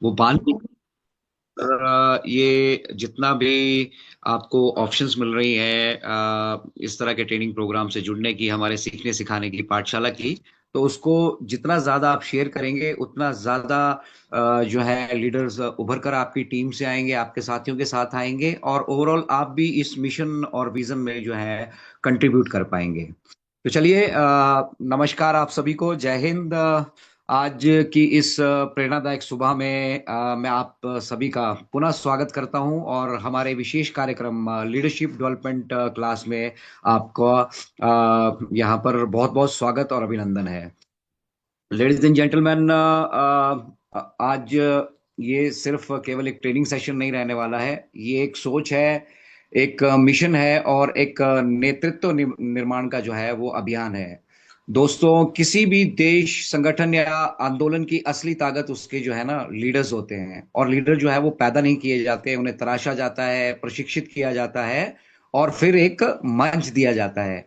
वो बाल ये जितना भी आपको ऑप्शंस मिल रही है इस तरह के ट्रेनिंग प्रोग्राम से जुड़ने की, हमारे सीखने सिखाने की पाठशाला की, तो उसको जितना ज्यादा आप शेयर करेंगे उतना ज्यादा जो है लीडर्स उभर कर आपकी टीम से आएंगे, आपके साथियों के साथ आएंगे, और ओवरऑल आप भी इस मिशन और विजन में जो है कंट्रीब्यूट कर पाएंगे। तो चलिए, नमस्कार आप सभी को, जय हिंद। आज की इस प्रेरणादायक सुबह में मैं आप सभी का पुनः स्वागत करता हूं, और हमारे विशेष कार्यक्रम लीडरशिप डेवलपमेंट क्लास में आपका यहां पर बहुत बहुत स्वागत और अभिनंदन है। लेडीज एंड जेंटलमैन, आज ये सिर्फ केवल एक ट्रेनिंग सेशन नहीं रहने वाला है। ये एक सोच है, एक मिशन है, और एक नेतृत्व निर्माण का जो है वो अभियान है। दोस्तों, किसी भी देश, संगठन या आंदोलन की असली ताकत उसके जो है ना लीडर्स होते हैं। और लीडर जो है वो पैदा नहीं किए जाते, उन्हें तराशा जाता है, प्रशिक्षित किया जाता है, और फिर एक मंच दिया जाता है।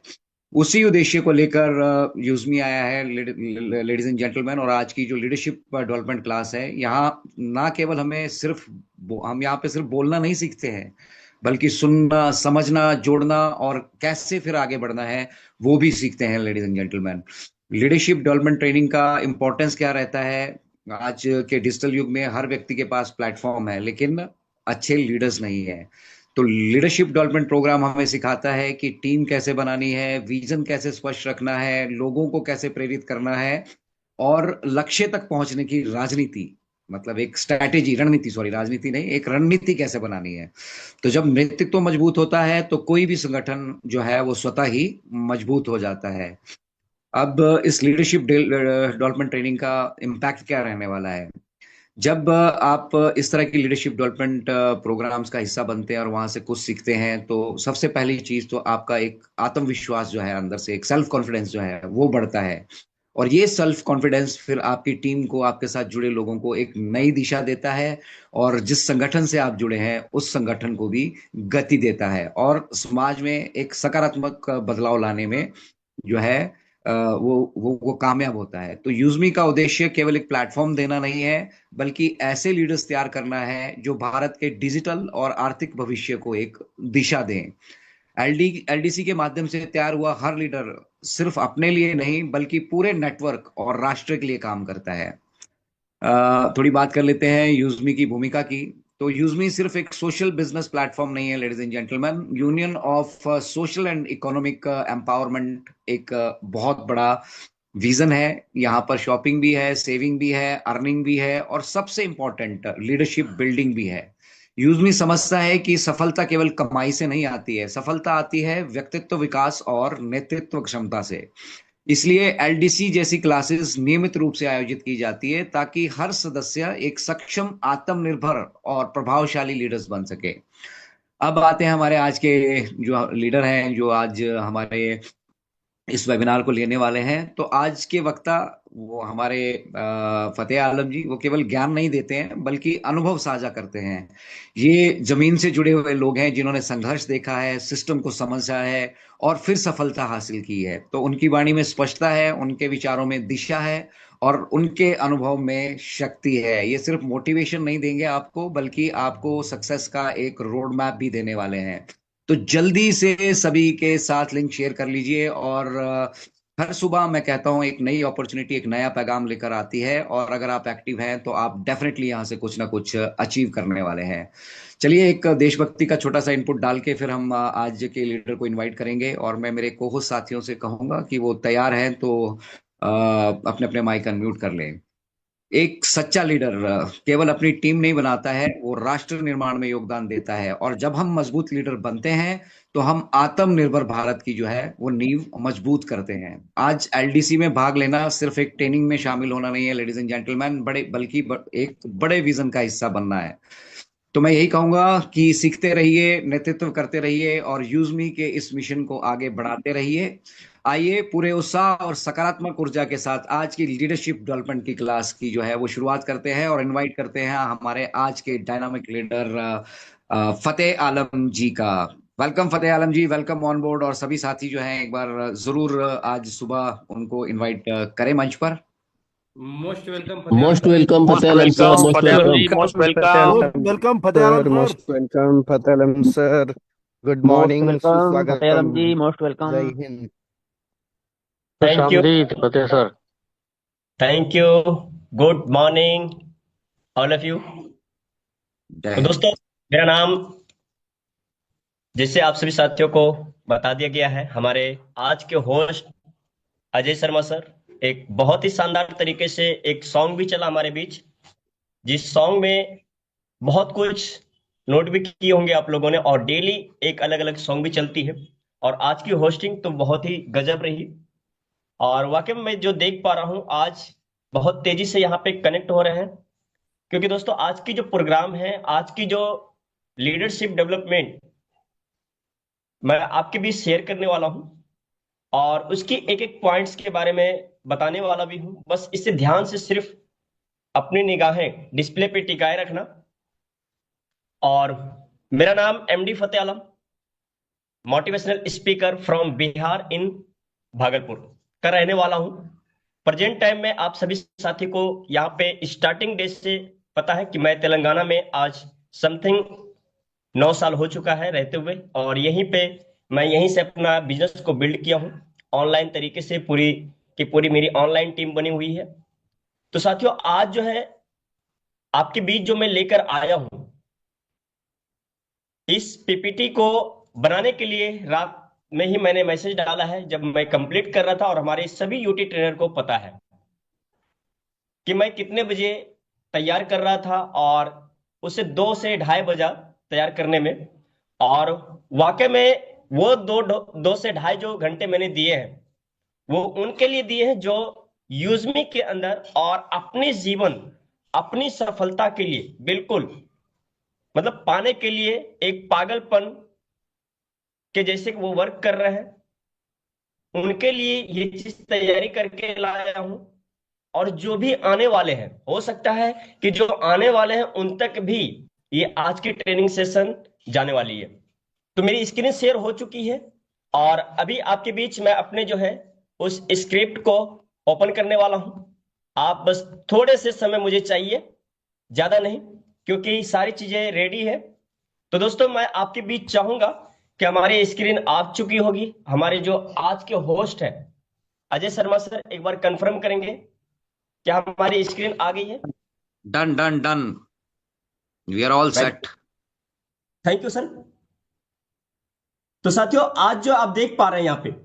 उसी उद्देश्य को लेकर यूजमी आया है, लेडीज एंड जेंटलमैन। और आज की जो लीडरशिप डेवलपमेंट क्लास है, यहाँ ना केवल हम यहाँ पे सिर्फ बोलना नहीं सीखते हैं, बल्कि सुनना, समझना, जोड़ना और कैसे फिर आगे बढ़ना है वो भी सीखते हैं। Ladies and gentleman, leadership development training का इंपॉर्टेंस क्या रहता है? आज के डिजिटल युग में हर व्यक्ति के पास प्लेटफॉर्म है, लेकिन अच्छे लीडर्स नहीं है। तो लीडरशिप डेवलपमेंट प्रोग्राम हमें सिखाता है कि टीम कैसे बनानी है, विजन कैसे स्पष्ट रखना है, लोगों को कैसे प्रेरित करना है, और लक्ष्य तक पहुंचने की राजनीति, मतलब एक स्ट्रैटेजी, रणनीति, सॉरी राजनीति नहीं, एक रणनीति कैसे बनानी है। तो जब नेतृत्व मजबूत होता है तो कोई भी संगठन जो है वो स्वतः ही मजबूत हो जाता है। अब इस लीडरशिप डेवलपमेंट ट्रेनिंग का इम्पैक्ट क्या रहने वाला है? जब आप इस तरह की लीडरशिप डेवलपमेंट प्रोग्राम्स का हिस्सा बनते हैं और वहां से कुछ सीखते हैं, तो सबसे पहली चीज तो आपका एक आत्मविश्वास जो है, अंदर से एक सेल्फ कॉन्फिडेंस जो है वो बढ़ता है। और ये सेल्फ कॉन्फिडेंस फिर आपकी टीम को, आपके साथ जुड़े लोगों को एक नई दिशा देता है, और जिस संगठन से आप जुड़े हैं उस संगठन को भी गति देता है, और समाज में एक सकारात्मक बदलाव लाने में जो है वो कामयाब होता है। तो यूजमी का उद्देश्य केवल एक प्लेटफॉर्म देना नहीं है, बल्कि ऐसे लीडर्स तैयार करना है जो भारत के डिजिटल और आर्थिक भविष्य को एक दिशा दें। एलडीसी के माध्यम से तैयार हुआ हर लीडर सिर्फ अपने लिए नहीं, बल्कि पूरे नेटवर्क और राष्ट्र के लिए काम करता है। थोड़ी बात कर लेते हैं यूजमी की भूमिका की। तो यूजमी सिर्फ एक सोशल बिजनेस प्लेटफॉर्म नहीं है, ladies and gentleman. Union of social and economic empowerment एक बहुत बड़ा विजन है। यहाँ पर शॉपिंग भी है, सेविंग भी है, अर्निंग भी है, और सबसे इंपॉर्टेंट लीडरशिप बिल्डिंग भी है। यूजमी समझता है कि सफलता केवल कमाई से नहीं आती है, सफलता आती है व्यक्तित्व विकास और नेतृत्व क्षमता से। इसलिए एलडीसी जैसी क्लासेस नियमित रूप से आयोजित की जाती है, ताकि हर सदस्य एक सक्षम, आत्मनिर्भर और प्रभावशाली लीडर्स बन सके। अब आते हैं हमारे आज के जो लीडर हैं, जो आज हमारे इस वेबिनार को लेने वाले हैं। तो आज के वक्ता वो हमारे फतेह आलम जी, वो केवल ज्ञान नहीं देते हैं बल्कि अनुभव साझा करते हैं। ये जमीन से जुड़े हुए लोग हैं, जिन्होंने संघर्ष देखा है, सिस्टम को समझा है, और फिर सफलता हासिल की है। तो उनकी वाणी में स्पष्टता है, उनके विचारों में दिशा है, और उनके अनुभव में शक्ति है। ये सिर्फ मोटिवेशन नहीं देंगे आपको, बल्कि आपको सक्सेस का एक रोड मैप भी देने वाले हैं। तो जल्दी से सभी के साथ लिंक शेयर कर लीजिए। और हर सुबह मैं कहता हूँ एक नई अपॉर्चुनिटी, एक नया पैगाम लेकर आती है, और अगर आप एक्टिव हैं तो आप डेफिनेटली यहाँ से कुछ ना कुछ अचीव करने वाले हैं। चलिए, एक देशभक्ति का छोटा सा इनपुट डाल के फिर हम आज के लीडर को इनवाइट करेंगे, और मैं मेरे कोहोस्ट साथियों से कहूंगा कि वो तैयार हैं तो अपने अपने माइक अनम्यूट कर लें। एक सच्चा लीडर केवल अपनी टीम नहीं बनाता है, वो राष्ट्र निर्माण में योगदान देता है। और जब हम मजबूत लीडर बनते हैं, तो हम आत्मनिर्भर भारत की जो है वो नींव मजबूत करते हैं। आज एलडीसी में भाग लेना सिर्फ एक ट्रेनिंग में शामिल होना नहीं है, लेडीज एंड जेंटलमैन, एक बड़े विजन का हिस्सा बनना है। तो मैं यही कहूंगा कि सीखते रहिए, नेतृत्व करते रहिए, और यूजमी के इस मिशन को आगे बढ़ाते रहिए। आइए, पूरे उत्साह और सकारात्मक ऊर्जा के साथ आज की लीडरशिप डेवलपमेंट की क्लास की जो है वो शुरुआत करते हैं, और इनवाइट करते हैं हमारे आज के डायनामिक लीडर फतेह आलम जी का। Welcome Fateh Alam ji, welcome on board. और सभी साथी जो हैं, एक बार जरूर आज सुबह उनको इनवाइट करें मंच पर। Most welcome Fateh Alam most sir. Welcome most Fateh Alam sir, welcome most Fateh Alam ji, welcome. Most Fateh welcome. Alam most welcome Fateh Alam sir, sir. Most welcome Fateh Alam sir. Good most morning, welcome Fateh सुस्वागतम। Alam ji, most welcome. जय हिंद। थैंक यू, खुशामदीद Fateh sir. Thank you. Good morning all of you. जय तो हिंद। दोस्तों, मेरा नाम जैसे आप सभी साथियों को बता दिया गया है, हमारे आज के होस्ट अजय शर्मा सर एक बहुत ही शानदार तरीके से एक सॉन्ग भी चला हमारे बीच, जिस सॉन्ग में बहुत कुछ नोट भी किए होंगे आप लोगों ने, और डेली एक अलग अलग सॉन्ग भी चलती है। और आज की होस्टिंग तो बहुत ही गजब रही। और वाकई में मैं जो देख पा रहा हूं आज, बहुत तेजी से यहाँ पे कनेक्ट हो रहे हैं। क्योंकि दोस्तों, आज की जो प्रोग्राम है, आज की जो लीडरशिप डेवलपमेंट मैं आपके बीच शेयर करने वाला हूं, और उसकी एक एक पॉइंट्स के बारे में बताने वाला भी हूं। बस इसे ध्यान से सिर्फ अपनी निगाहें डिस्प्ले पे टिकाए रखना। और मेरा नाम MD Fateh Alam, motivational speaker from Bihar in Bhagalpur का रहने वाला हूं। प्रेजेंट टाइम में आप सभी साथी को यहाँ पे स्टार्टिंग डे से पता है कि मैं तेलंगाना में आज समथिंग 9 साल हो चुका है रहते हुए, और यहीं पे मैं यहीं से अपना बिजनेस को बिल्ड किया हूँ ऑनलाइन तरीके से। पूरी की पूरी मेरी ऑनलाइन टीम बनी हुई है। तो साथियों, आज जो है आपके बीच जो मैं लेकर आया हूँ, इस पीपीटी को बनाने के लिए रात में ही मैंने मैसेज डाला है जब मैं कंप्लीट कर रहा था, और हमारे सभी यूटी ट्रेनर को पता है कि मैं कितने बजे तैयार कर रहा था, और उसे 2 से ढाई बजा तैयार करने में। और वाकई में वो 2 से ढाई जो घंटे मैंने दिए हैं, वो उनके लिए दिए हैं जो यूजमी के अंदर और अपने जीवन, अपनी सफलता के लिए बिल्कुल, मतलब पाने के लिए एक पागलपन के जैसे वो वर्क कर रहे हैं, उनके लिए ये चीज तैयारी करके लाया हूं। और जो भी आने वाले हैं, हो सकता है कि जो आने वाले हैं उन तक भी ये आज की ट्रेनिंग सेशन जाने वाली है। तो मेरी स्क्रीन शेयर हो चुकी है, और अभी आपके बीच मैं अपने जो है उस स्क्रिप्ट को ओपन करने वाला हूं। आप बस थोड़े से समय मुझे चाहिए, ज्यादा नहीं, क्योंकि सारी चीजें रेडी है। तो दोस्तों, मैं आपके बीच चाहूंगा कि हमारी स्क्रीन आ चुकी होगी। हमारे जो आज के होस्ट है अजय शर्मा सर, एक बार कंफर्म करेंगे क्या हमारी स्क्रीन आ गई है? Done done done. We are all very set. Good, thank you sir. तो साथियों, आज जो आप देख पा रहे हैं यहाँ पे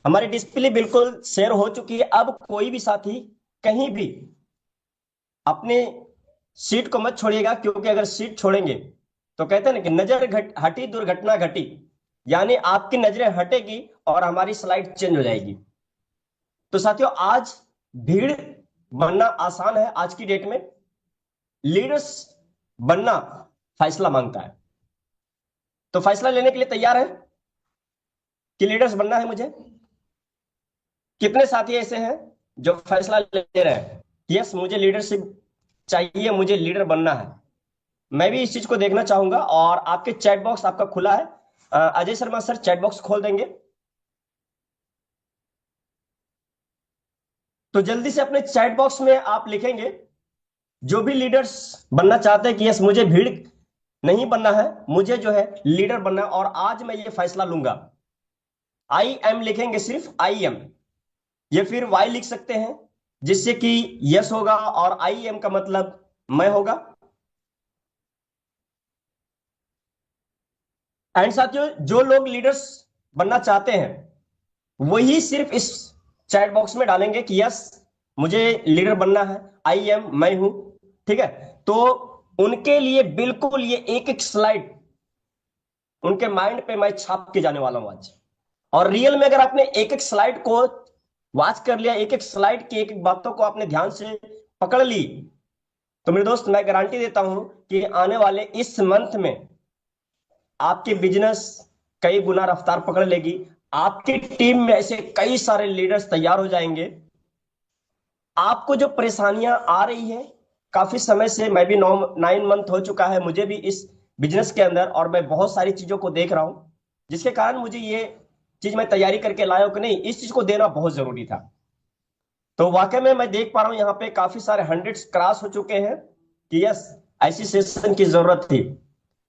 हमारी डिस्प्ले बिल्कुल शेयर हो चुकी है। अब कोई भी साथी कहीं भी अपने सीट को मत छोड़िएगा, क्योंकि अगर सीट छोड़ेंगे तो कहते हैं ना कि नजर हटी दुर्घटना घटी, यानी आपकी नजरें हटेगी और हमारी स्लाइड चेंज हो जाएगी। तो साथियों, आज भीड़ बनना आसान है। आज की डेट में लीडर्स बनना फैसला मांगता है। तो फैसला लेने के लिए तैयार है कि लीडर्स बनना है मुझे? कितने साथी ऐसे हैं जो फैसला ले रहे हैं, यस मुझे लीडरशिप चाहिए, मुझे लीडर बनना है? मैं भी इस चीज को देखना चाहूंगा। और आपके चैट बॉक्स आपका खुला है। Ajay Sharma sir chat box खोल देंगे, तो जल्दी से अपने चैट बॉक्स में आप लिखेंगे जो भी लीडर्स बनना चाहते हैं कि यस मुझे भीड़ नहीं बनना है, मुझे जो है लीडर बनना है, और आज मैं ये फैसला लूंगा। आई एम लिखेंगे, सिर्फ आई एम, या फिर वाई लिख सकते हैं, जिससे कि यस होगा, और आई एम का मतलब मैं होगा। एंड साथियों, जो लोग लीडर्स बनना चाहते हैं वही सिर्फ इस चैट बॉक्स में डालेंगे कि यस मुझे लीडर बनना है, आई एम मैं हूं। ठीक है? तो उनके लिए बिल्कुल ये एक एक स्लाइड उनके माइंड पे मैं छाप के जाने वाला हूं आज। और रियल में अगर आपने एक एक स्लाइड को वॉच कर लिया, एक एक स्लाइड की एक एक बातों को आपने ध्यान से पकड़ ली, तो मेरे दोस्त मैं गारंटी देता हूं कि आने वाले इस मंथ में आपके बिजनेस कई गुना रफ्तार पकड़ लेगी। आपकी टीम में ऐसे कई सारे लीडर्स तैयार हो जाएंगे। आपको जो परेशानियां आ रही है काफी समय से, मैं भी 9 मंथ हो चुका है मुझे भी इस बिजनेस के अंदर, और मैं बहुत सारी चीजों को देख रहा हूं, जिसके कारण मुझे ये चीज मैं तैयारी करके लाया हूं कि नहीं, इस चीज को देना बहुत जरूरी था। तो वाकई में मैं देख पा रहा हूं यहाँ पे काफी सारे हंड्रेड्स क्रॉस हो चुके हैं कि यस, ऐसी सेशन की जरूरत थी।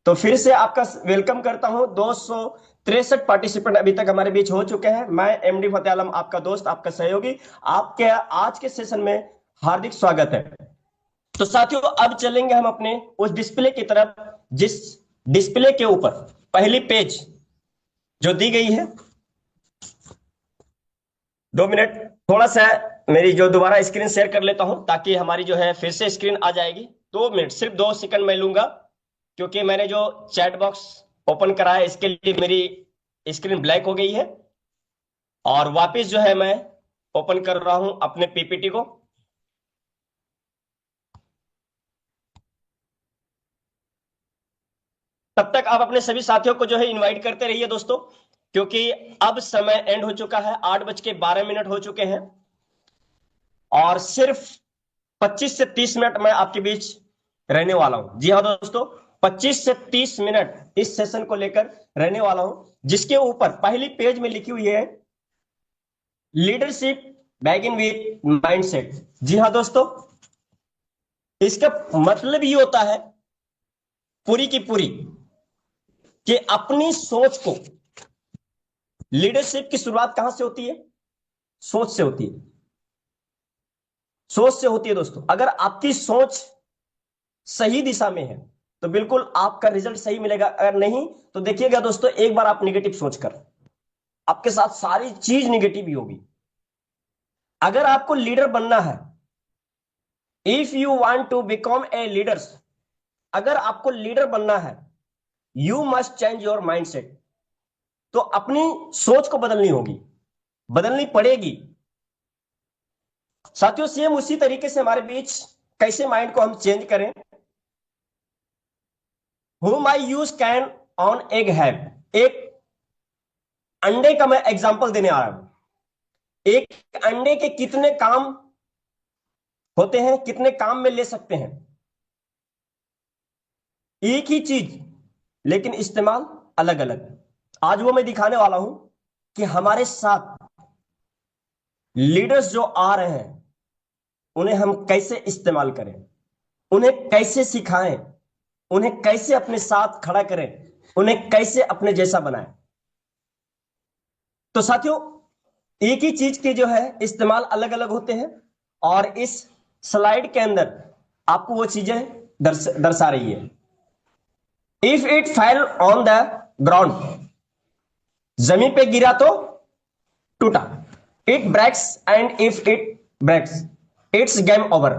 तो फिर से आपका वेलकम करता हूं। 263 पार्टिसिपेंट अभी तक हमारे बीच हो चुके हैं। मैं एमडी फतेह आलम, आपका दोस्त, आपका सहयोगी, आपके आज के सेशन में हार्दिक स्वागत है। तो साथियों, अब चलेंगे हम अपने उस डिस्प्ले की तरफ, जिस डिस्प्ले के ऊपर पहली पेज जो दी गई है। 2 मिनट, थोड़ा सा मेरी जो दोबारा स्क्रीन शेयर कर लेता हूं ताकि हमारी जो है फिर से स्क्रीन आ जाएगी। 2 मिनट, सिर्फ 2 सेकंड मैं लूंगा, क्योंकि मैंने जो चैट बॉक्स ओपन करा है इसके लिए मेरी स्क्रीन ब्लैक हो गई है, और वापस जो है मैं ओपन कर रहा हूं अपने पीपीटी को। तब तक आप अपने सभी साथियों को जो है इनवाइट करते रहिए दोस्तों, क्योंकि अब समय एंड हो चुका है। 8:12 हो चुके हैं, और सिर्फ 25 से 30 मिनट मैं आपके बीच रहने वाला हूं। जी हाँ दोस्तों, 25 से 30 मिनट इस सेशन को लेकर रहने वाला हूं, जिसके ऊपर पहली पेज में लिखी हुई है लीडरशिप बैगिन विथ माइंडसेट। जी हाँ दोस्तों, इसका मतलब ये होता है पूरी की पूरी कि अपनी सोच को, लीडरशिप की शुरुआत कहां से होती है? सोच से होती है। सोच से होती है दोस्तों। अगर आपकी सोच सही दिशा में है तो बिल्कुल आपका रिजल्ट सही मिलेगा। अगर नहीं तो देखिएगा दोस्तों, एक बार आप निगेटिव सोच कर, आपके साथ सारी चीज निगेटिव ही होगी। अगर आपको लीडर बनना है, if you want to become a leaders, अगर आपको लीडर बनना है, you must change your mindset. तो अपनी सोच को बदलनी होगी, बदलनी पड़ेगी। साथियों, सेम उसी तरीके से हमारे बीच कैसे माइंड को हम चेंज करें। whom I use can on egg have, एक अंडे का मैं एग्जांपल देने आ रहा हूं। एक अंडे के कितने काम होते हैं, कितने काम में ले सकते हैं, एक ही चीज लेकिन इस्तेमाल अलग अलग। आज वो मैं दिखाने वाला हूं कि हमारे साथ लीडर्स जो आ रहे हैं उन्हें हम कैसे इस्तेमाल करें, उन्हें कैसे सिखाएं, उन्हें कैसे अपने साथ खड़ा करें, उन्हें कैसे अपने जैसा बनाएं। तो साथियों, एक ही चीज के जो है इस्तेमाल अलग अलग होते हैं, और इस स्लाइड के अंदर आपको वो चीजें दर्शा रही है। If it fell on the ground, जमीन पे गिरा तो टूटा। It breaks and if it breaks it's game over.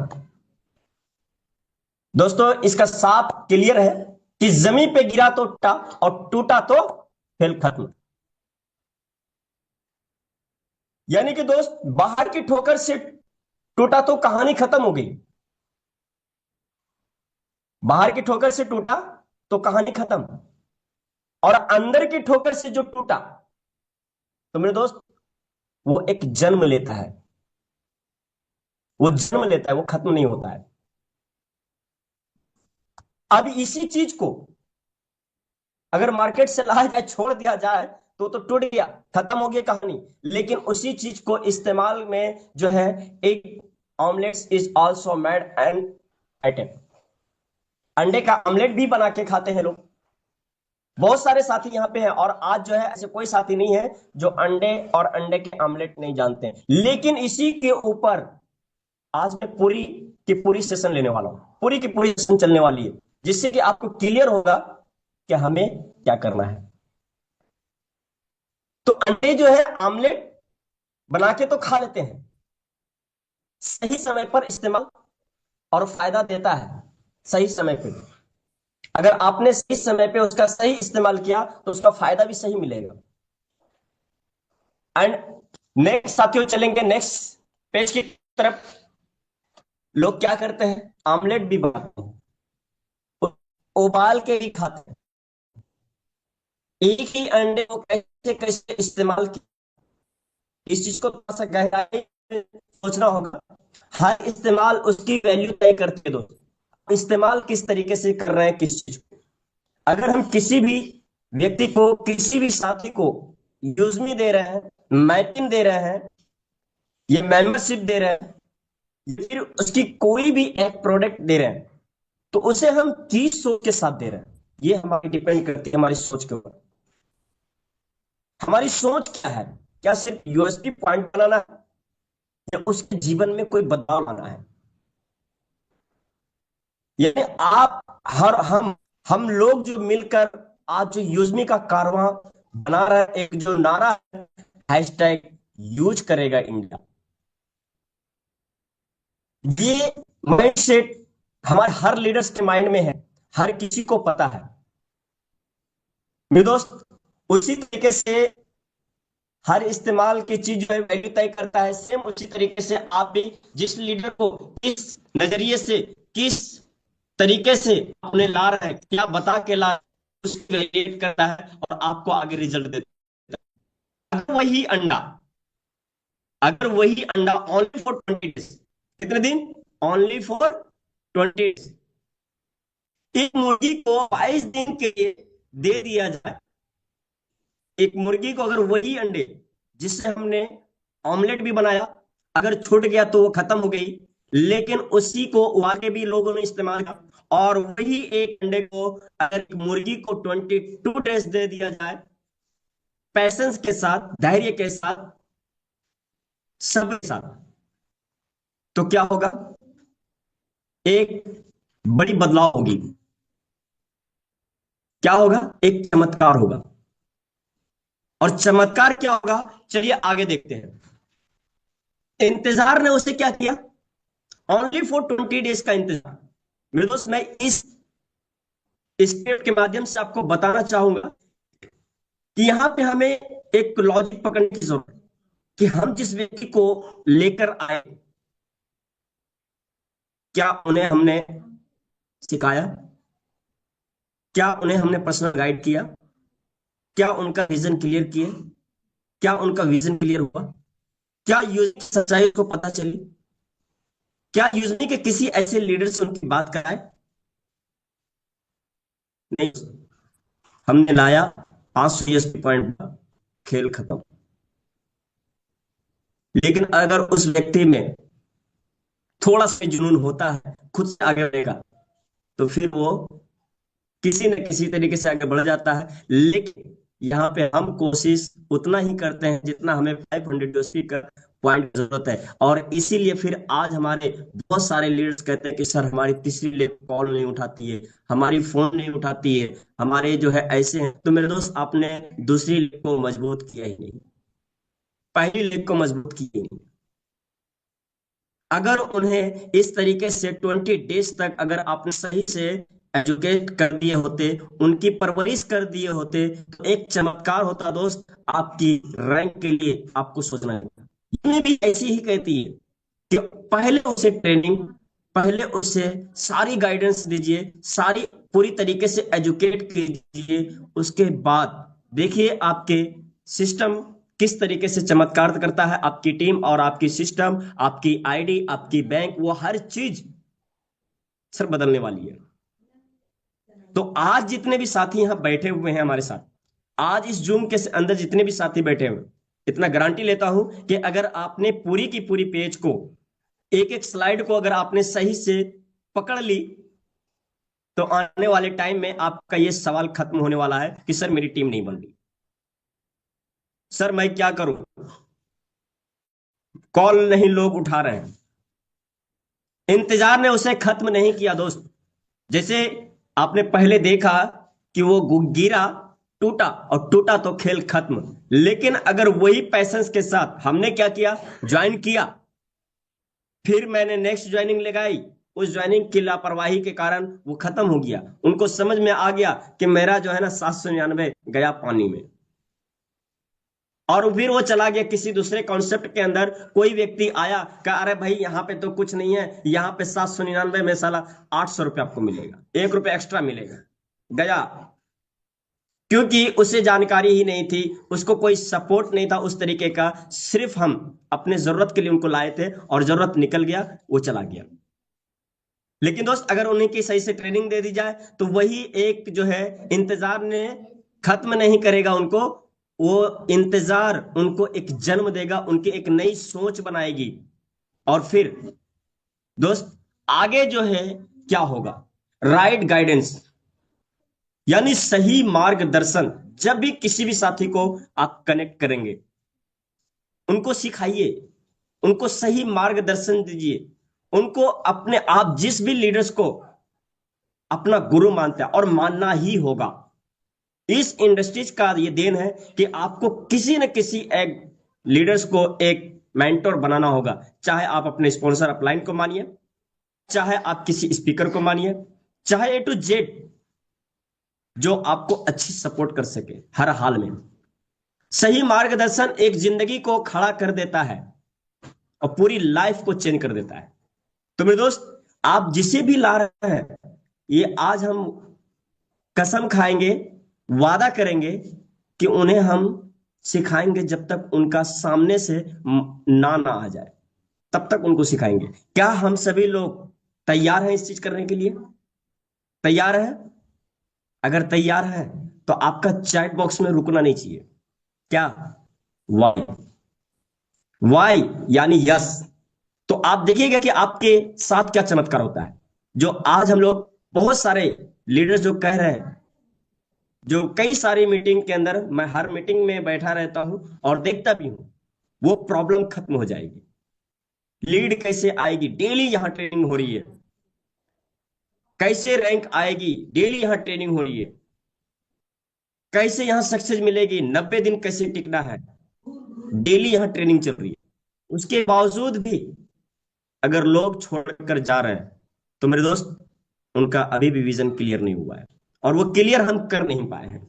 दोस्तों, इसका साफ क्लियर है कि जमीन पे गिरा तो टूटा, और टूटा तो खेल खत्म। यानी कि दोस्त, बाहर की ठोकर से टूटा तो कहानी खत्म हो गई, बाहर की ठोकर से टूटा तो कहानी खत्म। और अंदर की ठोकर से जो टूटा तो मेरे दोस्त, वो एक जन्म लेता है, वो जन्म लेता है, वो खत्म नहीं होता है। अब इसी चीज को अगर मार्केट से लाया जाए, छोड़ दिया जाए, तो टूट गया, खत्म हो गई कहानी। लेकिन उसी चीज को इस्तेमाल में जो है, एक omelette is also made and item, अंडे का ऑमलेट भी बना के खाते हैं लोग। बहुत सारे साथी यहाँ पे हैं, और आज जो है ऐसे कोई साथी नहीं है जो अंडे और अंडे के ऑमलेट नहीं जानते हैं। लेकिन इसी के ऊपर आज मैं पूरी की पूरी सेशन लेने वाला हूं, पूरी की पूरी सेशन चलने वाली है, जिससे कि आपको क्लियर होगा कि हमें क्या करना है। तो अंडे जो है ऑमलेट बना के तो खा लेते हैं, सही समय पर इस्तेमाल और फायदा देता है सही समय पे। अगर आपने सही समय पे उसका सही इस्तेमाल किया तो उसका फायदा भी सही मिलेगा। एंड नेक्स्ट साथियों, चलेंगे नेक्स्ट पेज की तरफ। लोग क्या करते हैं, ऑमलेट भी बनाते हैं, उबाल के भी खाते हैं। एक ही अंडे को कैसे कैसे इस्तेमाल किया, इस चीज को थोड़ा सा गहराई में सोचना होगा। हर इस्तेमाल उसकी वैल्यू तय करती है दोस्तों। इस्तेमाल किस तरीके से कर रहे हैं किस चीज को। अगर हम किसी भी व्यक्ति को, किसी भी साथी को यूज में दे रहे हैं, मैटिन दे रहे हैं, ये मेंबरशिप दे रहे हैं, फिर उसकी कोई भी एक प्रोडक्ट दे रहे हैं, तो उसे हम किस सोच के साथ दे रहे हैं, ये हमारी डिपेंड करती है हमारी सोच के ऊपर। हमारी सोच क्या है? क्या सिर्फ यूएसपी पॉइंट बनाना है, या उसके जीवन में कोई बदलाव लाना है? यानी आप हर हम लोग जो मिलकर आज जो यूजमी का कारवां बना रहे हैं, एक जो नारा है, हैशटैग यूज करेगा इंडिया, ये माइंडसेट हमारे हर लीडर्स के माइंड में है, हर किसी को पता है मेरे दोस्त। उसी तरीके से हर इस्तेमाल की चीज जो है वैल्यू तय करता है, सेम उसी तरीके से आप भी जिस लीडर को किस नजरिए से, किस तरीके से अपने ला रहे हैं, क्या बता के ला रहे हैं, उसको वैलिडेट करता है और आपको आगे रिजल्ट देता है। अगर वही अंडा ओनली फॉर 20 डेज, कितने दिन? ओनली फॉर 20 डेज, एक मुर्गी को 22 दिन के लिए दे दिया जाए, एक मुर्गी को अगर वही अंडे जिससे हमने ऑमलेट भी बनाया, अगर छूट गया तो वो खत्म हो गई, लेकिन उसी को आगे भी लोगों ने इस्तेमाल किया, और वही एक अंडे को अगर एक मुर्गी को 22 डेज दे दिया जाए, पैसेंस के साथ, धैर्य के साथ, सब के साथ, तो क्या होगा? एक बड़ी बदलाव होगी। क्या होगा? एक चमत्कार होगा। और चमत्कार क्या होगा, चलिए आगे देखते हैं। इंतजार ने उसे क्या किया? ओनली फॉर 20 डेज का इंतजार। मेरे दोस्त, मैं इस स्टेट के माध्यम से आपको बताना चाहूंगा कि यहां पे हमें एक लॉजिक पकड़ने की जरूरत है कि हम जिस व्यक्ति को लेकर आए, क्या उन्हें हमने सिखाया? क्या उन्हें हमने पर्सनल गाइड किया? क्या उनका विजन क्लियर किए? क्या उनका विजन क्लियर हुआ? क्या यूजनी की सच्चाई को पता चली? क्या यूजनी के किसी ऐसे लीडर से उनकी बात कराए? नहीं, हमने लाया 500 ईएसपी पॉइंट, खेल खत्म। लेकिन अगर उस व्यक्ति में थोड़ा सा जुनून होता है, खुद से आगे बढ़ेगा, तो फिर वो किसी न किसी तरीके से आगे बढ़ जाता है। लेकिन यहाँ पे हम कोशिश उतना ही करते हैं जितना हमें 500 यूएसपी का पॉइंट की जरूरत है, और इसीलिए फिर आज हमारे बहुत सारे लीडर्स कहते हैं कि सर हमारी तीसरी लेग कॉल नहीं उठाती है, हमारी फोन नहीं उठाती है, हमारे जो है ऐसे हैं। तो मेरे दोस्त, आपने दूसरी लेग को मजबूत किया ही नहीं, पहली लेग को मजबूत किया ही नहीं। अगर उन्हें इस तरीके से 20 डेज तक अगर आपने सही से एजुकेट कर दिए होते, उनकी परवरिश कर दिए होते, तो एक चमत्कार होता दोस्त। आपकी रैंक के लिए आपको सोचना है। ये भी ऐसी ही कहती है कि पहले उसे ट्रेनिंग, पहले उसे सारी गाइडेंस दीजिए, सारी पूरी तरीके से एजुकेट कीजिए, उसके बाद देखिए आपके सिस्टम किस तरीके से चमत्कार करता है। आपकी टीम और आपकी सिस्टम, आपकी आईडी, आपकी बैंक, वो हर चीज सर बदलने वाली है। तो आज जितने भी साथी यहां बैठे हुए हैं हमारे साथ, आज इस जूम के अंदर जितने भी साथी बैठे हुए, इतना गारंटी लेता हूं कि अगर आपने पूरी की पूरी पेज को, एक एक स्लाइड को अगर आपने सही से पकड़ ली, तो आने वाले टाइम में आपका ये सवाल खत्म होने वाला है कि सर मेरी टीम नहीं बन रही, सर मैं क्या करूं, कॉल नहीं लोग उठा रहे हैं। इंतजार ने उसे खत्म नहीं किया दोस्त। जैसे आपने पहले देखा कि वो गिरा, टूटा, और टूटा तो खेल खत्म। लेकिन अगर वही पैसेंस के साथ हमने क्या किया, ज्वाइन किया, फिर मैंने नेक्स्ट ज्वाइनिंग लगाई, उस ज्वाइनिंग की लापरवाही के कारण वो खत्म हो गया। उनको समझ में आ गया कि मेरा जो है ना 799 गया पानी में, और फिर वो चला गया किसी दूसरे कॉन्सेप्ट के अंदर। कोई व्यक्ति आया, कहा अरे भाई यहाँ पे तो कुछ नहीं है, यहाँ पे 799 में साला 800 रुपये आपको मिलेगा, 1 रुपये एक्स्ट्रा मिलेगा। गया, क्योंकि उसे जानकारी ही नहीं थी, उसको कोई सपोर्ट नहीं था उस तरीके का। सिर्फ हम अपने जरूरत के लिए उनको लाए थे, और जरूरत निकल गया, वो चला गया। लेकिन दोस्त, अगर उन्हीं की सही से ट्रेनिंग दे दी जाए, तो वही एक जो है इंतजार ने खत्म नहीं करेगा उनको, वो इंतजार उनको एक जन्म देगा, उनकी एक नई सोच बनाएगी। और फिर दोस्त, आगे जो है क्या होगा? राइट गाइडेंस, यानी सही मार्गदर्शन। जब भी किसी भी साथी को आप कनेक्ट करेंगे, उनको सिखाइए, उनको सही मार्गदर्शन दीजिए, उनको अपने, आप जिस भी लीडर्स को अपना गुरु मानते हैं, और मानना ही होगा। इस इंडस्ट्रीज का ये देन है कि आपको किसी न किसी एक लीडर्स को एक मेंटोर बनाना होगा। चाहे आप अपने स्पॉन्सर अपलाइन को मानिए, चाहे आप किसी स्पीकर को मानिए, चाहे ए टू जेड जो आपको अच्छी सपोर्ट कर सके हर हाल में। सही मार्गदर्शन एक जिंदगी को खड़ा कर देता है और पूरी लाइफ को चेंज कर देता है। तो मेरे दोस्त, आप जिसे भी ला रहे हैं, ये आज हम कसम खाएंगे, वादा करेंगे कि उन्हें हम सिखाएंगे जब तक उनका सामने से ना आ जाए, तब तक उनको सिखाएंगे। क्या हम सभी लोग तैयार हैं इस चीज करने के लिए? तैयार हैं? अगर तैयार हैं तो आपका चैट बॉक्स में रुकना नहीं चाहिए। क्या? वाई। वाई यानी यस। तो आप देखिएगा कि आपके साथ क्या चमत्कार होता है। जो आज हम लोग बहुत सारे लीडर्स जो कह रहे हैं, जो कई सारी मीटिंग के अंदर, मैं हर मीटिंग में बैठा रहता हूं और देखता भी हूं, वो प्रॉब्लम खत्म हो जाएगी। लीड कैसे आएगी? डेली यहां ट्रेनिंग हो रही है। कैसे रैंक आएगी? डेली यहां ट्रेनिंग हो रही है। कैसे यहां सक्सेस मिलेगी? 90 दिन कैसे टिकना है? डेली यहां ट्रेनिंग चल रही है। उसके बावजूद भी अगर लोग छोड़कर जा रहे हैं, तो मेरे दोस्त, उनका अभी भी विजन क्लियर नहीं हुआ है, और वो क्लियर हम कर नहीं पाए हैं।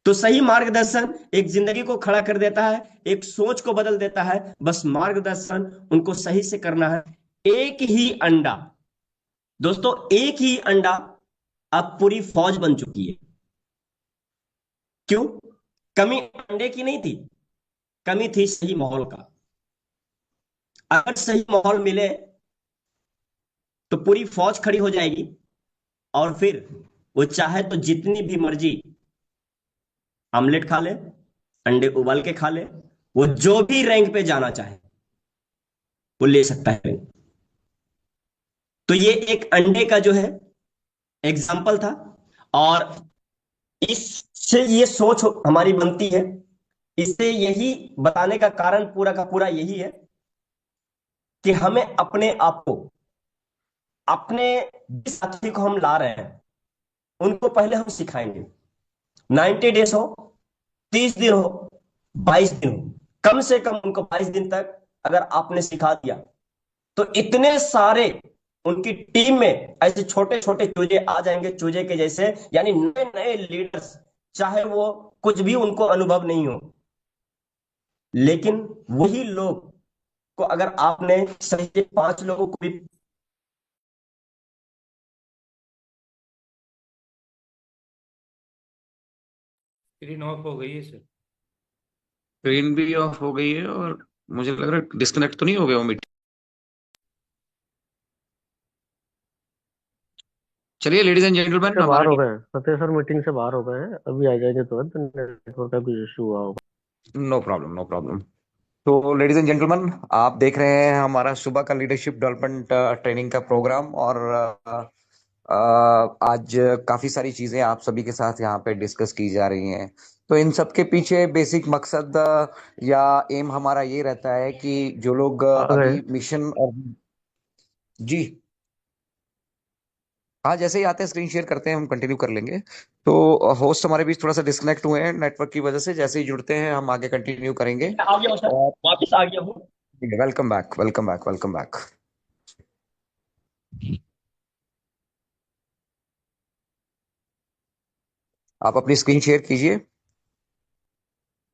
तो सही मार्गदर्शन एक जिंदगी को खड़ा कर देता है, एक सोच को बदल देता है। बस मार्गदर्शन उनको सही से करना है। एक ही अंडा, दोस्तों, एक ही अंडा अब पूरी फौज बन चुकी है। क्यों? कमी अंडे की नहीं थी, कमी थी सही माहौल का। अगर सही माहौल मिले तो पूरी फौज खड़ी हो जाएगी, और फिर वो चाहे तो जितनी भी मर्जी आमलेट खा ले, अंडे उबाल के खा ले, वो जो भी रैंक पे जाना चाहे वो ले सकता है। तो ये एक अंडे का जो है एग्जाम्पल था, और इससे ये सोच हमारी बनती है। इससे यही बताने का कारण पूरा का पूरा यही है कि हमें अपने आप को, अपने जिस साथी को हम ला रहे हैं, उनको पहले हम सिखाएंगे। 90 डेज हो, 30 दिन हो, 22 दिन हो, कम से कम उनको 22 दिन तक अगर आपने सिखा दिया, तो इतने सारे उनकी टीम में ऐसे छोटे छोटे चूजे आ जाएंगे, चूजे के जैसे, यानी नए नए लीडर्स। चाहे वो कुछ भी उनको अनुभव नहीं हो, लेकिन वही लोग को अगर आपने सही से 5 लोगों को भी। स्क्रीन ऑफ हो गई है सर। स्क्रीन भी ऑफ हो गई है, और मुझे लग रहा है डिस्कनेक्ट तो नहीं हो गया वो मीटिंग। चलिए लेडीज एंड जेंटलमैन, से बाहर हमारा हो गए हैं सत्य सर, मीटिंग से बाहर हो गए हैं, अभी आ जाएंगे तुरंत। नेटवर्क का कुछ इशू हुआ होगा। No problem, no problem. तो लेडीज एंड जेंटलमैन, आप देख रहे हैं हमारा सुबह का लीडरशिप डेवलपमेंट ट्रेनिंग का प्रोग्राम, और आज काफी सारी चीजें आप सभी के साथ यहाँ पे डिस्कस की जा रही हैं। तो इन सब के पीछे बेसिक मकसद या एम हमारा ये रहता है कि जो लोग आ गए। अभी मिशन और जी हाँ, जैसे ही आते हैं स्क्रीन शेयर करते हैं, हम कंटिन्यू कर लेंगे। तो होस्ट हमारे बीच थोड़ा सा डिस्कनेक्ट हुए हैं नेटवर्क की वजह से, जैसे ही जुड़ते हैं हम आगे कंटिन्यू करेंगे। आ गया हूं सर, और वापिस आ गया हूं। Welcome back, welcome back, welcome back. आप अपनी स्क्रीन शेयर कीजिए।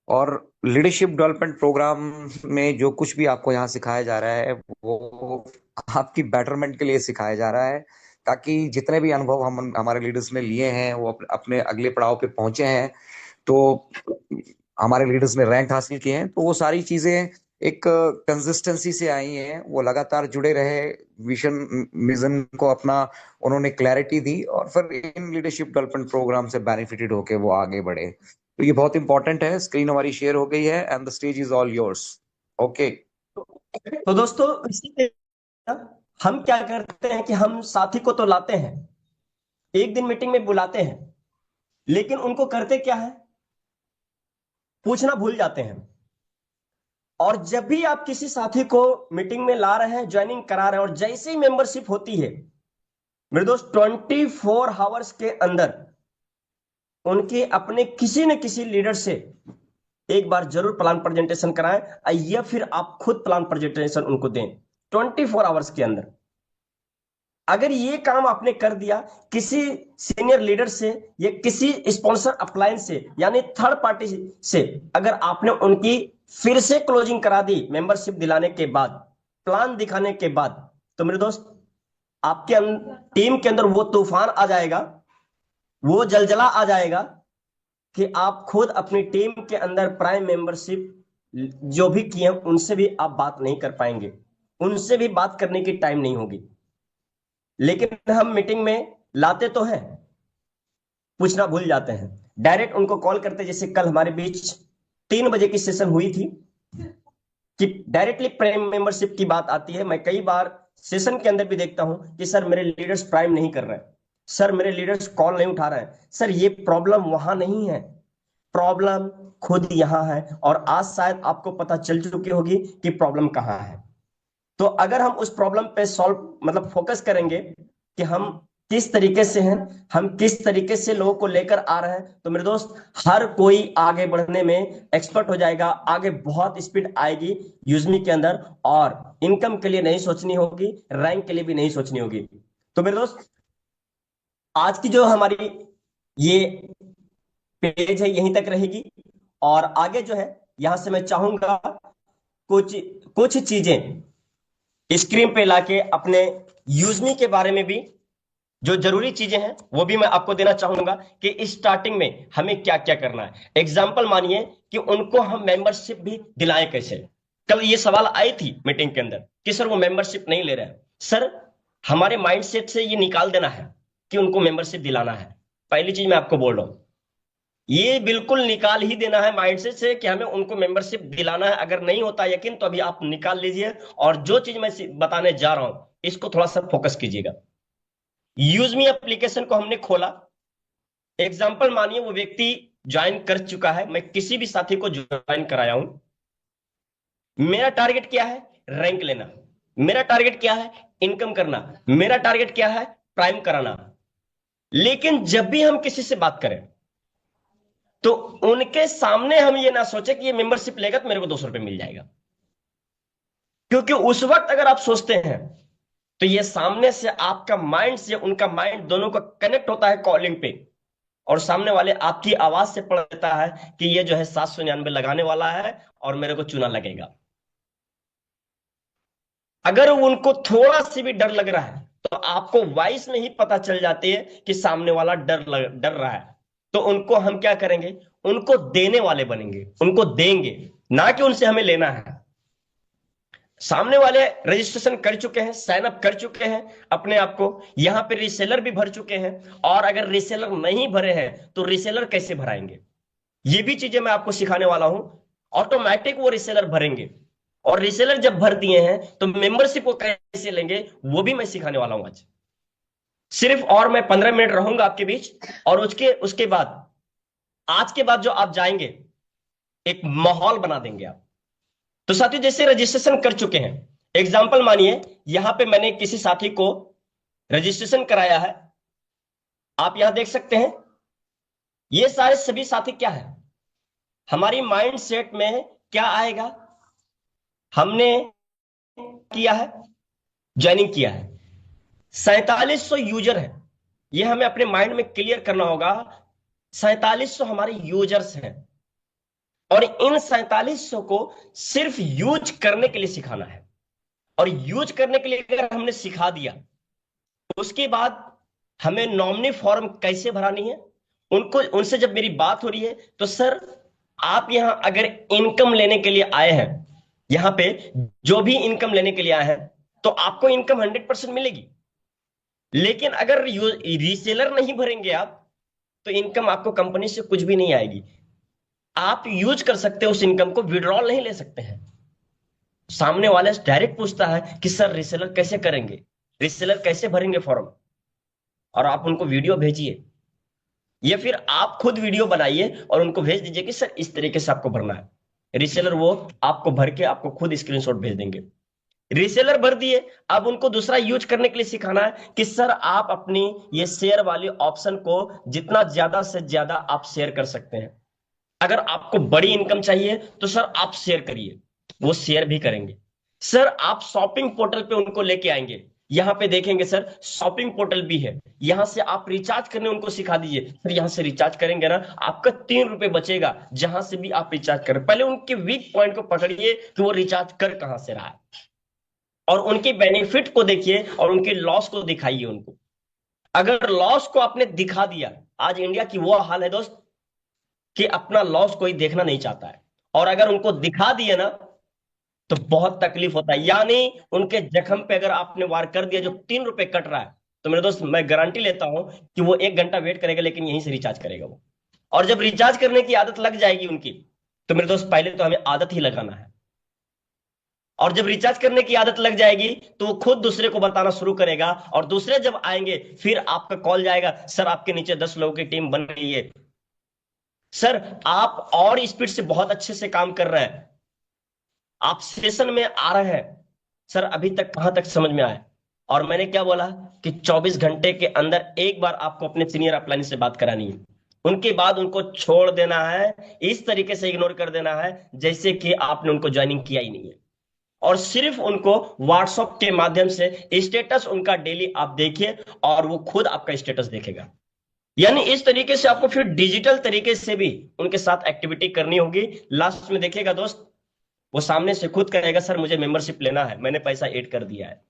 और लीडरशिप डेवलपमेंट प्रोग्राम में जो कुछ भी आपको यहाँ सिखाया जा रहा है, वो आपकी बेटरमेंट के लिए सिखाया जा रहा है, ताकि जितने भी अनुभव हम हमारे लीडर्स ने लिए हैं वो अपने अगले पड़ाव पे पहुंचे हैं। तो हमारे लीडर्स ने रैंक हासिल किए हैं, तो वो सारी चीजें एक कंसिस्टेंसी से आई हैं। वो लगातार जुड़े रहे, विजन मिशन को अपना उन्होंने क्लैरिटी दी, और फिर इन लीडरशिप डेवलपमेंट प्रोग्राम से बेनिफिटेड होके वो आगे बढ़े। तो ये बहुत इंपॉर्टेंट है। स्क्रीन हमारी शेयर हो गई है and the stage is all yours. Okay. तो दोस्तों इसी के हम क्या करते हैं कि हम साथी को तो लाते हैं, एक दिन मीटिंग में बुलाते हैं, लेकिन उनको करते क्या है, पूछना भूल जाते हैं। और जब भी आप किसी साथी को मीटिंग में ला रहे हैं, ज्वाइनिंग करा रहे हैं, और जैसे ही मेंबरशिप होती है मेरे दोस्त 24 आवर्स के अंदर उनके अपने किसी न किसी लीडर से एक बार जरूर प्लान प्रेजेंटेशन कराएं, या फिर आप खुद प्लान प्रेजेंटेशन उनको दें 24 आवर्स के अंदर। अगर ये काम आपने कर दिया किसी सीनियर लीडर से या किसी स्पॉन्सर अपलायंस से यानी थर्ड पार्टी से, अगर आपने उनकी फिर से क्लोजिंग करा दी मेंबरशिप दिलाने के बाद, प्लान दिखाने के बाद, तो मेरे दोस्त आपके टीम के अंदर वो तूफान आ जाएगा, वो जलजला आ जाएगा कि आप खुद अपनी टीम के अंदर प्राइम मेंबरशिप जो भी किए हैं उनसे भी आप बात नहीं कर पाएंगे, उनसे भी बात करने की टाइम नहीं होगी। लेकिन हम मीटिंग में लाते तो हैं, पूछना भूल जाते हैं, डायरेक्ट उनको कॉल करते। जैसे कल हमारे बीच 3 बजे की सेशन हुई थी कि डायरेक्टली प्राइम मेंबरशिप की बात आती है। मैं कई बार सेशन के अंदर भी देखता हूं कि सर मेरे लीडर्स प्राइम नहीं कर रहे हैं, सर मेरे लीडर्स कॉल नहीं उठा रहे हैं। सर ये प्रॉब्लम वहां नहीं है, प्रॉब्लम खुद यहां है, और आज शायद आपको पता चल चुकी होगी कि प्रॉब्लम कहां है। तो अगर हम उस प्रॉब्लम पे सॉल्व मतलब फोकस करेंगे कि हम किस तरीके से हैं, हम किस तरीके से लोगों को लेकर आ रहे हैं, तो मेरे दोस्त हर कोई आगे बढ़ने में एक्सपर्ट हो जाएगा, आगे बहुत स्पीड आएगी यूजमी के अंदर, और इनकम के लिए नहीं सोचनी होगी, रैंक के लिए भी नहीं सोचनी होगी। तो मेरे दोस्त आज की जो हमारी ये पेज है यहीं तक रहेगी, और आगे जो है यहां से मैं चाहूंगा कुछ कुछ चीजें स्क्रीन पे लाके अपने यूजमी के बारे में भी जो जरूरी चीजें हैं वो भी मैं आपको देना चाहूंगा कि स्टार्टिंग में हमें क्या क्या करना है। एग्जाम्पल मानिए कि उनको हम मेंबरशिप भी दिलाएं कैसे। कल ये सवाल आई थी मीटिंग के अंदर कि सर वो मेंबरशिप नहीं ले रहे हैं। सर हमारे माइंडसेट से ये निकाल देना है कि उनको मेंबरशिप दिलाना है। पहली चीज मैं आपको बोल रहा हूं, ये बिल्कुल निकाल ही देना है माइंडसेट से कि हमें उनको मेंबरशिप दिलाना है। अगर नहीं होता यकीन तो अभी आप निकाल लीजिए, और जो चीज मैं बताने जा रहा हूं इसको थोड़ा सा फोकस कीजिएगा। यूजमी एप्लीकेशन को हमने खोला, एग्जाम्पल मानिए वो व्यक्ति ज्वाइन कर चुका है, मैं किसी भी साथी को ज्वाइन कराया हूं। मेरा टारगेट क्या है, रैंक लेना। मेरा टारगेट क्या है, इनकम करना। मेरा टारगेट क्या है, प्राइम कराना। लेकिन जब भी हम किसी से बात करें तो उनके सामने हम ये ना सोचे कि ये मेंबरशिप लेगा तो मेरे को 200 रुपए मिल जाएगा, क्योंकि उस वक्त अगर आप सोचते हैं तो ये सामने से आपका माइंड से उनका माइंड दोनों का कनेक्ट होता है कॉलिंग पे, और सामने वाले आपकी आवाज से पढ़ लेता है कि ये जो है 799 लगाने वाला है और मेरे को चुना लगेगा। अगर उनको थोड़ा सी भी डर लग रहा है तो आपको वॉइस में ही पता चल जाती है कि सामने वाला डर रहा है। तो उनको हम क्या करेंगे, उनको देने वाले बनेंगे, उनको देंगे, ना कि उनसे हमें लेना है। सामने वाले रजिस्ट्रेशन कर चुके हैं, साइन अप कर चुके हैं अपने आप को, यहां पे रीसेलर भी भर चुके हैं, और अगर रीसेलर नहीं भरे हैं तो रीसेलर कैसे भराएंगे, ये भी चीजें मैं आपको सिखाने वाला हूं। ऑटोमेटिक वो रीसेलर भरेंगे, और रीसेलर जब भर दिए हैं तो मेंबरशिप को कैसे लेंगे वो भी मैं सिखाने वाला हूं आज। सिर्फ और मैं 15 मिनट रहूंगा आपके बीच, और उसके बाद आज के बाद जो आप जाएंगे एक माहौल बना देंगे आप। तो साथियों जैसे रजिस्ट्रेशन कर चुके हैं, एग्जाम्पल मानिए यहां पे मैंने किसी साथी को रजिस्ट्रेशन कराया है, आप यहां देख सकते हैं ये सारे सभी साथी क्या है, हमारी माइंड सेट में क्या आएगा, हमने किया है, ज्वाइनिंग किया है, 4700 यूजर है, ये हमें अपने माइंड में क्लियर करना होगा। 4700 हमारे यूजर्स हैं, और इन 4700 को सिर्फ यूज करने के लिए सिखाना है। और यूज करने के लिए अगर हमने सिखा दिया, उसके बाद हमें नॉमिनी फॉर्म कैसे भरानी है, उनसे जब मेरी बात हो रही है तो सर आप यहां अगर इनकम लेने के लिए आए हैं, यहां पे जो भी इनकम लेने के लिए आए हैं तो आपको इनकम 100% मिलेगी। लेकिन अगर रीसेलर नहीं भरेंगे आप तो इनकम आपको कंपनी से कुछ भी नहीं आएगी। आप यूज कर सकते हो उस इनकम को, विड्रॉल नहीं ले सकते हैं। सामने वाले से डायरेक्ट पूछता है कि सर रीसेलर कैसे करेंगे, रीसेलर कैसे भरेंगे फॉर्म, और आप उनको वीडियो भेजिए, या फिर आप खुद वीडियो बनाइए और उनको भेज दीजिए कि सर इस तरीके से आपको भरना है। रीसेलर वो आपको भर के आपको खुद स्क्रीनशॉट भेज देंगे। रीसेलर भर दिए, अब उनको दूसरा यूज करने के लिए सिखाना है कि सर आप अपनी ये शेयर वाली ऑप्शन को जितना ज्यादा से ज्यादा आप शेयर कर सकते हैं। अगर आपको बड़ी इनकम चाहिए तो सर आप शेयर करिए, वो शेयर भी करेंगे। सर आप शॉपिंग पोर्टल पे उनको लेके आएंगे, यहां पे देखेंगे सर शॉपिंग पोर्टल भी है, यहां से आप रिचार्ज करने उनको सिखा दीजिए। सर यहां से रिचार्ज करेंगे ना, आपका 3 रुपए बचेगा, जहां से भी आप रिचार्ज करें। पहले उनके वीक पॉइंट को पकड़िए कि वो रिचार्ज कर कहां से रहा है, और उनके बेनिफिट को देखिए और उनके लॉस को दिखाइए उनको। अगर लॉस को आपने दिखा दिया, आज इंडिया की वो हाल है दोस्त कि अपना लॉस कोई देखना नहीं चाहता है, और अगर उनको दिखा दिए ना तो बहुत तकलीफ होता है। यानी उनके जख्म पे अगर आपने वार कर दिया, जो 3 रुपए कट रहा है, तो मेरे दोस्त मैं गारंटी लेता हूं कि वो 1 घंटा वेट करेगा, लेकिन यहीं से रिचार्ज करेगा वो। और जब रिचार्ज करने की आदत लग जाएगी उनकी, तो मेरे दोस्त पहले तो हमें आदत ही लगाना है, और जब रिचार्ज करने की आदत लग जाएगी तो वो खुद दूसरे को बताना शुरू करेगा, और दूसरे जब आएंगे फिर आपका कॉल जाएगा, सर आपके नीचे 10 लोगों की टीम बन गई है, सर आप और स्पीड से बहुत अच्छे से काम कर रहे हैं, आप सेशन में आ रहे हैं, सर अभी तक कहां तक समझ में आया। और मैंने क्या बोला कि 24 घंटे के अंदर एक बार आपको अपने सीनियर अपलाइन से बात करानी है, उनके बाद उनको छोड़ देना है, इस तरीके से इग्नोर कर देना है जैसे कि आपने उनको ज्वाइनिंग किया ही नहीं है, और सिर्फ उनको व्हाट्सएप के माध्यम से स्टेटस उनका डेली आप देखिए, और वो खुद आपका स्टेटस देखेगा। यानी इस तरीके से आपको फिर डिजिटल तरीके से भी उनके साथ एक्टिविटी करनी होगी। लास्ट में देखिएगा दोस्त, वो सामने से खुद कहेगा सर मुझे मेंबरशिप लेना है, मैंने पैसा ऐड कर दिया है।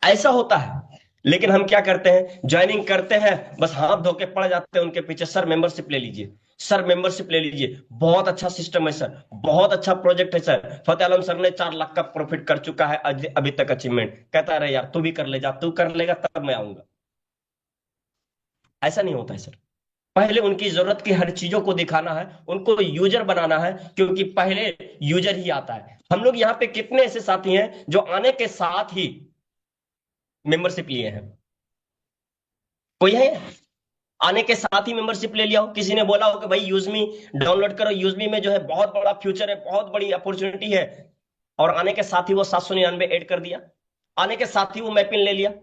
ऐसा होता है, लेकिन हम क्या करते हैं, ज्वाइनिंग करते हैं, बस हाथ धो के पड़ जाते हैं उनके पीछे, सर मेंबरशिप ले लीजिए, सर मेंबरशिप ले लीजिए, बहुत अच्छा सिस्टम है सर, बहुत अच्छा प्रोजेक्ट है सर, फतेह आलम सर ने 4 लाख का प्रॉफिट कर चुका है अभी तक अचीवमेंट। कहता है यार तू भी कर ले जा, तू कर लेगा तब मैं आऊंगा। ऐसा नहीं होता है सर, पहले उनकी जरूरत की हर चीजों को दिखाना है, उनको यूजर बनाना है, क्योंकि पहले यूजर ही आता है। हम लोग यहाँ पे कितने ऐसे साथी हैं जो आने के साथ ही मेंबरशिप लिए हैं? कोई है आने के साथ ही मेंबरशिप ले लिया हो? किसी ने बोला हो कि भाई यूजमी डाउनलोड करो, यूजमी में जो है बहुत बड़ा फ्यूचर है, बहुत बड़ी अपॉर्चुनिटी है, और आने के साथ ही वो 799 ऐड कर दिया, आने के साथ ही वो मैपिंग ले लिया?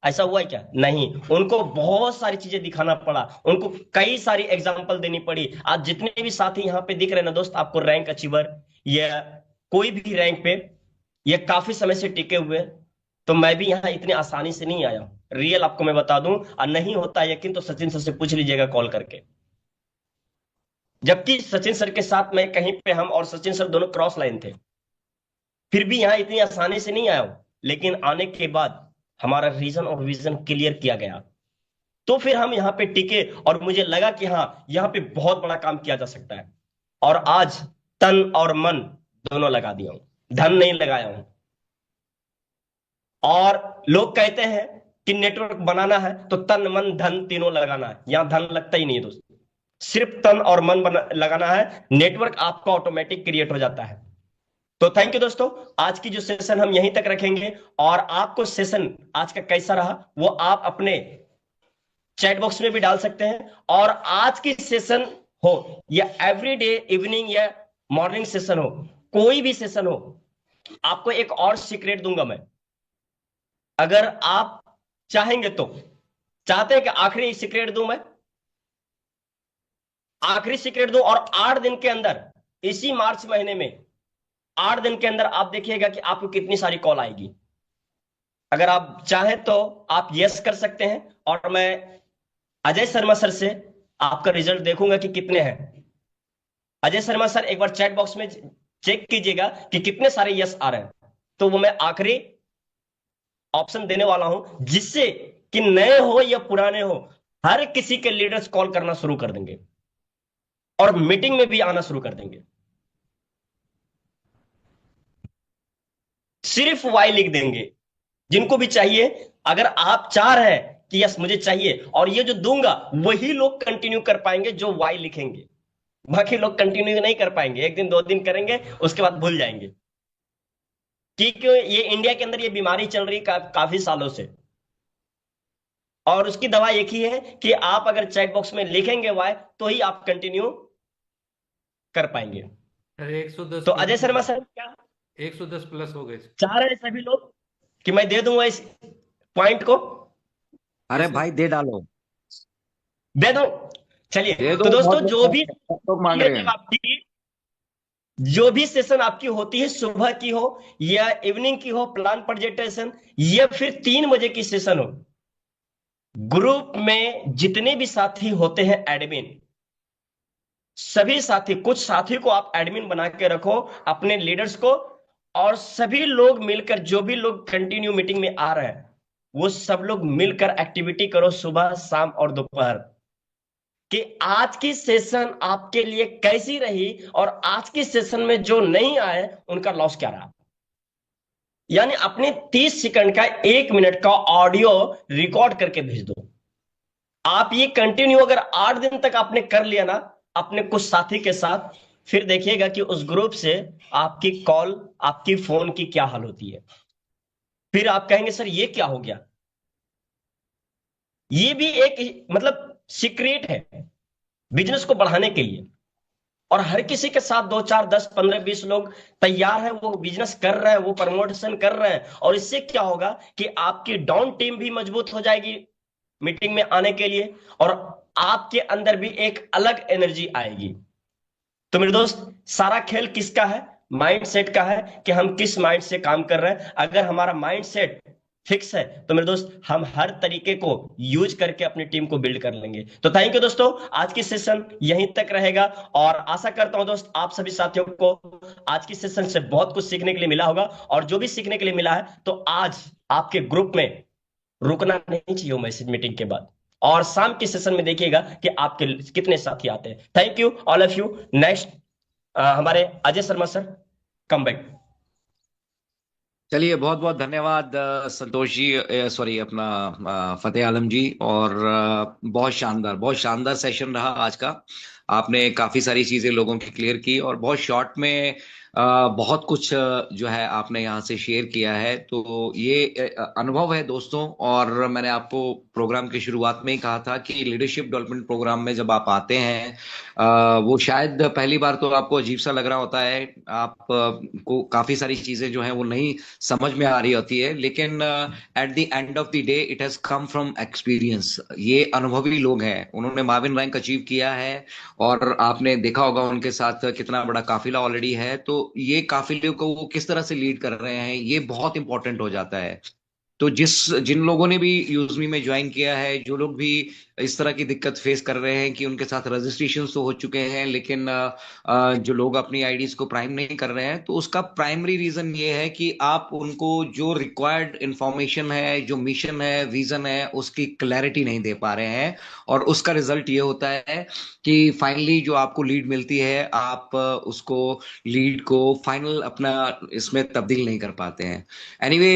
ऐसा हुआ है क्या? नहीं, उनको बहुत सारी चीजें दिखाना पड़ा, उनको कई सारी एग्जांपल देनी पड़ी। आज जितने भी साथी यहाँ पे दिख रहे हैं ना दोस्त, आपको रैंक अचीवर या कोई भी रैंक पे ये काफी समय से टिके हुए, तो मैं भी यहाँ इतनी आसानी से नहीं आया हूं, रियल आपको मैं बता दूं। और नहीं होता यकीन तो सचिन सर से पूछ लीजिएगा कॉल करके। जबकि सचिन सर के साथ मैं कहीं पे, हम और सचिन सर दोनों क्रॉस लाइन थे, फिर भी यहाँ इतनी आसानी से नहीं आया हूं, लेकिन आने के बाद हमारा रीजन और विजन क्लियर किया गया, तो फिर हम यहाँ पे टिके, और मुझे लगा कि हाँ यहाँ पे बहुत बड़ा काम किया जा सकता है। और आज तन और मन दोनों लगा दिया हूं, धन नहीं लगाया हूं। और लोग कहते हैं कि नेटवर्क बनाना है तो तन मन धन तीनों लगाना है, यहां धन लगता ही नहीं है दोस्त, सिर्फ तन और मन लगाना है, नेटवर्क आपका ऑटोमेटिक क्रिएट हो जाता है। तो थैंक यू दोस्तों, आज की जो सेशन हम यहीं तक रखेंगे, और आपको सेशन आज का कैसा रहा वो आप अपने चैट बॉक्स में भी डाल सकते हैं। और आज की सेशन हो या एवरीडे इवनिंग या मॉर्निंग सेशन हो, कोई भी सेशन हो, आपको एक और सीक्रेट दूंगा मैं। अगर आप चाहेंगे तो, चाहते हैं कि आखिरी सीक्रेट दूं मैं, आखिरी सीक्रेट दूं, और 8 दिन के अंदर, इसी मार्च महीने में 8 दिन के अंदर आप देखिएगा कि आपको कितनी सारी कॉल आएगी। अगर आप चाहें तो आप यस कर सकते हैं, और मैं अजय शर्मा सर से आपका रिजल्ट देखूंगा कि कितने हैं। अजय शर्मा सर एक बार चैट बॉक्स में चेक कीजिएगा कि कितने सारे यस आ रहे हैं, तो वो मैं आखिरी ऑप्शन देने वाला हूं, जिससे कि नए हो या पुराने हो, हर किसी के लीडर्स कॉल करना शुरू कर देंगे और मीटिंग में भी आना शुरू कर देंगे। सिर्फ वाई लिख देंगे जिनको भी चाहिए। अगर आप चाह रहे हैं कि यस मुझे चाहिए, और ये जो दूंगा वही लोग कंटिन्यू कर पाएंगे जो वाई लिखेंगे। बाकी लोग कंटिन्यू नहीं कर पाएंगे, एक दिन 2 दिन करेंगे, उसके बाद भूल जाएंगे। क्योंकि ये इंडिया के अंदर ये बीमारी चल रही काफी सालों से, और उसकी दवा एक ही है कि आप अगर चैट बॉक्स में लिखेंगे वाई, तो ही आप कंटिन्यू कर पाएंगे। अरे 110 तो अजय प्लस, शर्मा सर, क्या 110 प्लस हो गए सर। चाह रहे हैं सभी लोग कि मैं दे दूंगा इस पॉइंट को? अरे सर भाई दे डालो, दे दो। चलिए, दे तो दो, दोस्तों, बहुत लोग जो भी बहुत लोग मांग ये रहे जब हैं। आपकी जो भी सेशन आपकी होती है, सुबह की हो या इवनिंग की हो, प्लान प्रेजेंटेशन, या फिर 3 बजे की सेशन हो, ग्रुप में जितने भी साथी होते हैं एडमिन, सभी साथी, कुछ साथी को आप एडमिन बना के रखो, अपने लीडर्स को, और सभी लोग मिलकर, जो भी लोग कंटिन्यू मीटिंग में आ रहे हैं, वो सब लोग मिलकर एक्टिविटी करो सुबह शाम और दोपहर, कि आज की सेशन आपके लिए कैसी रही, और आज की सेशन में जो नहीं आए उनका लॉस क्या रहा। यानी अपने 30 सेकंड का, 1 मिनट का ऑडियो रिकॉर्ड करके भेज दो। आप ये कंटिन्यू अगर 8 दिन तक आपने कर लिया ना अपने कुछ साथी के साथ, फिर देखिएगा कि उस ग्रुप से आपकी कॉल, आपकी फोन की क्या हाल होती है। फिर आप कहेंगे सर ये क्या हो गया। ये भी एक मतलब सीक्रेट है बिजनेस को बढ़ाने के लिए, और हर किसी के साथ 2 4 10 15 20 लोग तैयार है, वो बिजनेस कर रहे हैं, वो प्रमोशन कर रहे हैं, और इससे क्या होगा कि आपकी डाउन टीम भी मजबूत हो जाएगी मीटिंग में आने के लिए, और आपके अंदर भी एक अलग एनर्जी आएगी। तो मेरे दोस्त, सारा खेल किसका है? माइंड सेट का है, कि हम किस माइंड से काम कर रहे हैं। अगर हमारा माइंड सेट फिक्स है, तो मेरे दोस्त, हम हर तरीके को यूज करके अपनी टीम को बिल्ड कर लेंगे। तो थैंक यू दोस्तों, आज की सेशन यहीं तक रहेगा, और आशा करता हूं दोस्त, आप सभी साथियों को आज की सेशन से बहुत कुछ सीखने के लिए मिला होगा, और जो भी सीखने के लिए मिला है, तो आज आपके ग्रुप में रुकना नहीं चाहिए मैसेज मीटिंग के बाद, और शाम की सेशन में देखिएगा कि आपके कितने साथी आते हैं। Thank you all of you. Next हमारे Ajay Sharma sir, come back. चलिए, बहुत बहुत धन्यवाद संतोष जी, सॉरी अपना फतेह आलम जी। और बहुत शानदार सेशन रहा आज का। आपने काफी सारी चीजें लोगों की क्लियर की, और बहुत शॉर्ट में बहुत कुछ जो है आपने यहाँ से शेयर किया है। तो ये अनुभव है दोस्तों। और मैंने आपको प्रोग्राम की शुरुआत में ही कहा था कि लीडरशिप डेवलपमेंट प्रोग्राम में जब आप आते हैं, वो शायद पहली बार तो आपको अजीब सा लग रहा होता है, आप को काफी सारी चीजें जो हैं वो नहीं समझ में आ रही होती है, लेकिन at the end of the day it has come from experience. ये अनुभवी लोग हैं, उन्होंने मार्विन रैंक अचीव किया है, और आपने देखा होगा उनके साथ कितना बड़ा काफिला ऑलरेडी है। तो ये काफिले को वो किस तरह से लीड कर रहे हैं, ये बहुत इंपॉर्टेंट हो जाता है। तो जिन लोगों ने भी यूजमी में ज्वाइन किया है, जो लोग भी इस तरह की दिक्कत फेस कर रहे हैं कि उनके साथ रजिस्ट्रेशन तो हो चुके हैं, लेकिन जो लोग अपनी आईडीज को प्राइम नहीं कर रहे हैं, तो उसका प्राइमरी रीजन ये है कि आप उनको जो रिक्वायर्ड इंफॉर्मेशन है, जो मिशन है, विजन है, उसकी क्लैरिटी नहीं दे पा रहे हैं। और उसका रिजल्ट ये होता है कि फाइनली जो आपको लीड मिलती है, आप उसको लीड को फाइनल अपना इसमें तब्दील नहीं कर पाते हैं। एनीवे,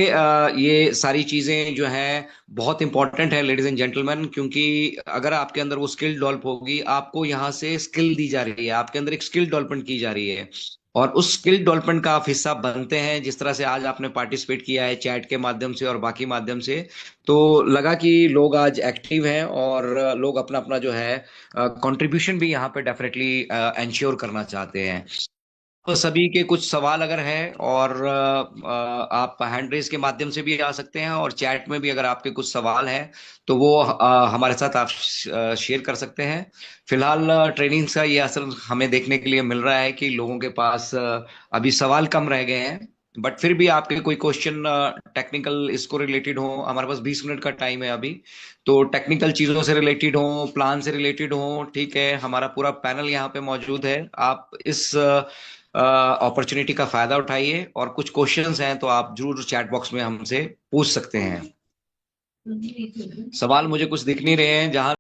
ये सारी चीजें जो हैं बहुत इंपॉर्टेंट है लेडीज एंड जेंटलमैन, क्योंकि अगर आपके अंदर वो स्किल डेवलप होगी, आपको यहाँ से स्किल दी जा रही है, आपके अंदर एक स्किल डेवलपमेंट की जा रही है, और उस स्किल डेवलपमेंट का आप हिस्सा बनते हैं। जिस तरह से आज आपने पार्टिसिपेट किया है चैट के माध्यम से और बाकी माध्यम से, तो लगा कि लोग आज एक्टिव हैं, और लोग अपना अपना जो है कंट्रीब्यूशन भी यहाँ पे डेफिनेटली एंश्योर करना चाहते हैं। तो सभी के कुछ सवाल अगर हैं, और आप हैंड रेस के माध्यम से भी आ सकते हैं, और चैट में भी अगर आपके कुछ सवाल हैं तो वो हमारे साथ आप शेयर कर सकते हैं। फिलहाल ट्रेनिंग्स का ये असर हमें देखने के लिए मिल रहा है कि लोगों के पास अभी सवाल कम रह गए हैं, बट फिर भी आपके कोई क्वेश्चन टेक्निकल इसको रिलेटेड हो, हमारे पास 20 मिनट का टाइम है अभी, तो टेक्निकल चीजों से रिलेटेड हो, प्लान से रिलेटेड हो, ठीक है, हमारा पूरा पैनल यहाँ पे मौजूद है। आप इस अपॉर्चुनिटी का फायदा उठाइए, और कुछ क्वेश्चंस हैं तो आप जरूर चैट बॉक्स में हमसे पूछ सकते हैं। सवाल मुझे कुछ दिख नहीं रहे हैं, जहां